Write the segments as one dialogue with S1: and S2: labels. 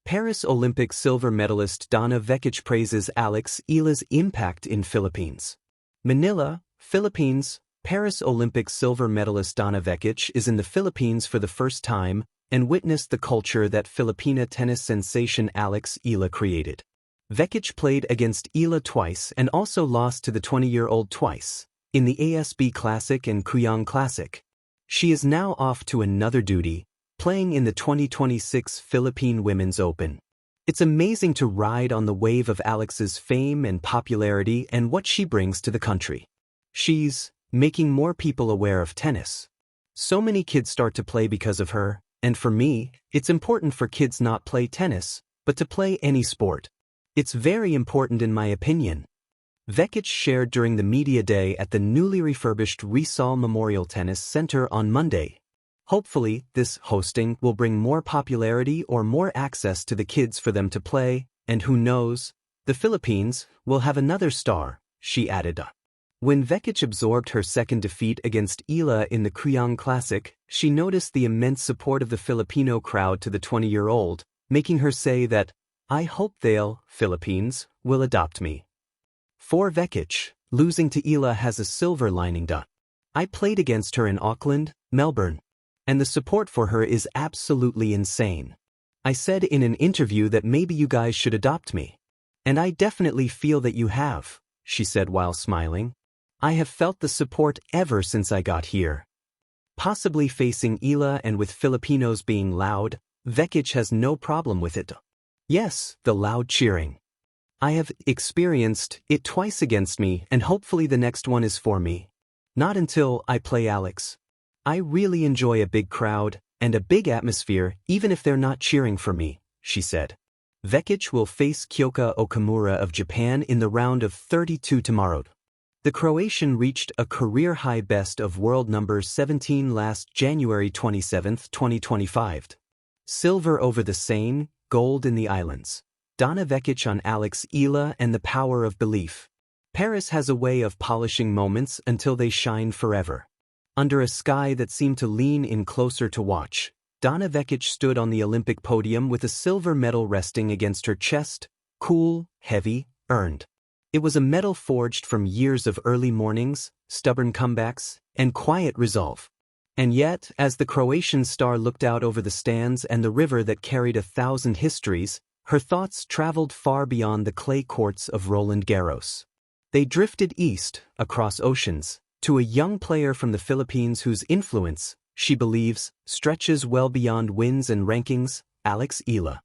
S1: Paris Olympic silver medalist Donna Vekic praises Alex Eala's impact in Philippines. Manila, Philippines. Paris Olympic silver medalist Donna Vekic is in the Philippines for the first time and witnessed the culture that Filipina tennis sensation Alex Eala created. Vekic played against Eala twice and also lost to the 20-year-old twice, in the ASB Classic and Kuyang Classic. She is now off to another duty, playing in the 2026 Philippine Women's Open. It's amazing to ride on the wave of Alex's fame and popularity and what she brings to the country. She's making more people aware of tennis. So many kids start to play because of her, and for me, it's important for kids not play tennis, but to play any sport. It's very important in my opinion. Vekic shared during the media day at the newly refurbished Rizal Memorial Tennis Center on Monday. Hopefully, this hosting will bring more popularity or more access to the kids for them to play, and who knows, the Philippines will have another star, she added. When Vekic absorbed her second defeat against Eala in the Kuyang Classic, she noticed the immense support of the Filipino crowd to the 20-year-old, making her say that, "I hope Philippines will adopt me." For Vekic, losing to Eala has a silver lining. I played against her in Auckland, Melbourne, and the support for her is absolutely insane. I said in an interview that maybe you guys should adopt me. And I definitely feel that you have, she said while smiling. I have felt the support ever since I got here. Possibly facing Eala and with Filipinos being loud, Vekic has no problem with it. Yes, the loud cheering. I have experienced it twice against me and hopefully the next one is for me. Not until I play Alex. I really enjoy a big crowd and a big atmosphere even if they're not cheering for me, she said. Vekic will face Kyoka Okamura of Japan in the round of 32 tomorrow. The Croatian reached a career-high best of world number 17 last January 27, 2025. Silver over the Seine, gold in the islands. Donna Vekic on Alex Eala and the power of belief. Paris has a way of polishing moments until they shine forever. Under a sky that seemed to lean in closer to watch, Donna Vekic stood on the Olympic podium with a silver medal resting against her chest, cool, heavy, earned. It was a medal forged from years of early mornings, stubborn comebacks, and quiet resolve. And yet, as the Croatian star looked out over the stands and the river that carried 1,000 histories, her thoughts traveled far beyond the clay courts of Roland Garros. They drifted east, across oceans, to a young player from the Philippines whose influence, she believes, stretches well beyond wins and rankings, Alex Eala.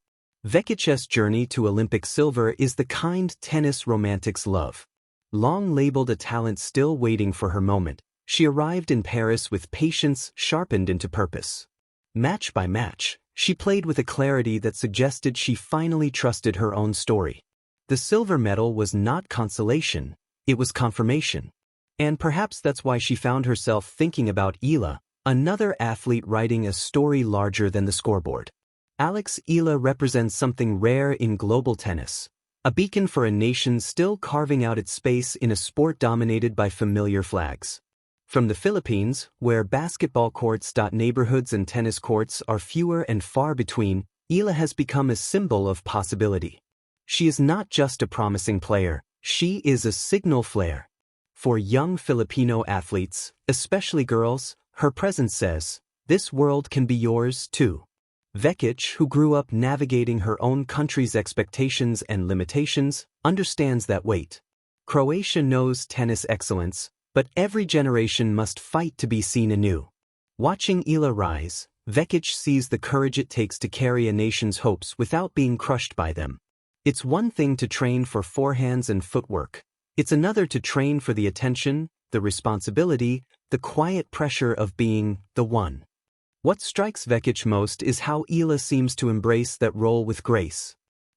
S1: Vekic's journey to Olympic silver is the kind tennis romantics love. Long labeled a talent still waiting for her moment, she arrived in Paris with patience sharpened into purpose. Match by match, she played with a clarity that suggested she finally trusted her own story. The silver medal was not consolation, it was confirmation. And perhaps that's why she found herself thinking about Eala, another athlete writing a story larger than the scoreboard. Alex Eala represents something rare in global tennis, a beacon for a nation still carving out its space in a sport dominated by familiar flags. From the Philippines, where basketball courts, neighborhoods and tennis courts are fewer and far between, Eala has become a symbol of possibility. She is not just a promising player, she is a signal flare. For young Filipino athletes, especially girls, her presence says, "This world can be yours too." Vekic, who grew up navigating her own country's expectations and limitations, understands that weight. Croatia knows tennis excellence, but every generation must fight to be seen anew. Watching Eala rise, Vekic sees the courage it takes to carry a nation's hopes without being crushed by them. It's one thing to train for forehands and footwork. It's another to train for the attention, the responsibility, the quiet pressure of being the one. What strikes Vekic most is how Eala seems to embrace that role with grace.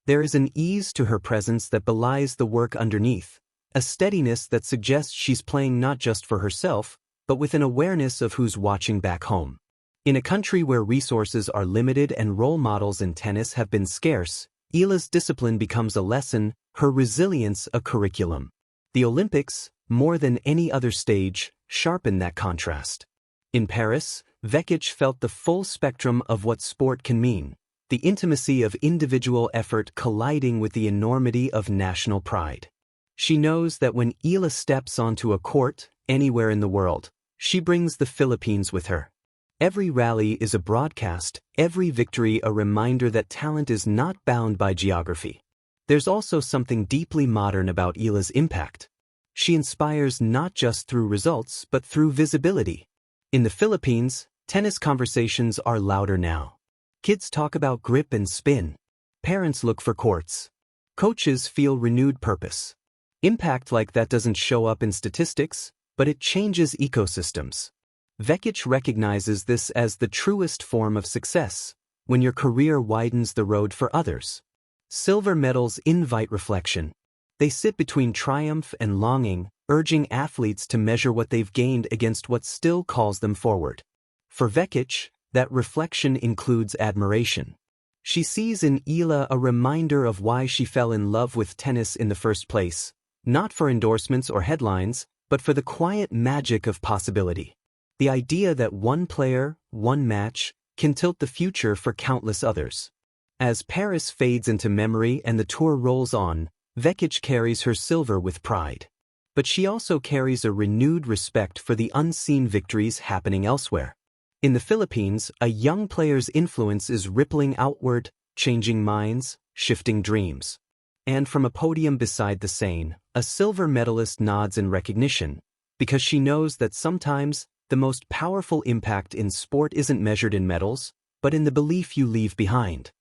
S1: There is an ease to her presence that belies the work underneath, a steadiness that suggests she's playing not just for herself, but with an awareness of who's watching back home. In a country where resources are limited and role models in tennis have been scarce, Eala's discipline becomes a lesson, her resilience a curriculum. The Olympics, more than any other stage, sharpen that contrast. In Paris, Vekic felt the full spectrum of what sport can mean. the intimacy of individual effort colliding with the enormity of national pride. She knows that when Eala steps onto a court, anywhere in the world, she brings the Philippines with her. Every rally is a broadcast, every victory a reminder that talent is not bound by geography. There's also something deeply modern about Eala's impact. She inspires not just through results but through visibility. In the Philippines, tennis conversations are louder now. Kids talk about grip and spin. Parents look for courts. Coaches feel renewed purpose. Impact like that doesn't show up in statistics, but it changes ecosystems. Vekic recognizes this as the truest form of success, when your career widens the road for others. Silver medals invite reflection. They sit between triumph and longing, urging athletes to measure what they've gained against what still calls them forward. For Vekic, that reflection includes admiration. She sees in Eala a reminder of why she fell in love with tennis in the first place, not for endorsements or headlines, but for the quiet magic of possibility. The idea that one player, one match, can tilt the future for countless others. As Paris fades into memory and the tour rolls on, Vekic carries her silver with pride. But she also carries a renewed respect for the unseen victories happening elsewhere. In the Philippines, a young player's influence is rippling outward, changing minds, shifting dreams. And from a podium beside the Seine, a silver medalist nods in recognition, because she knows that sometimes the most powerful impact in sport isn't measured in medals, but in the belief you leave behind.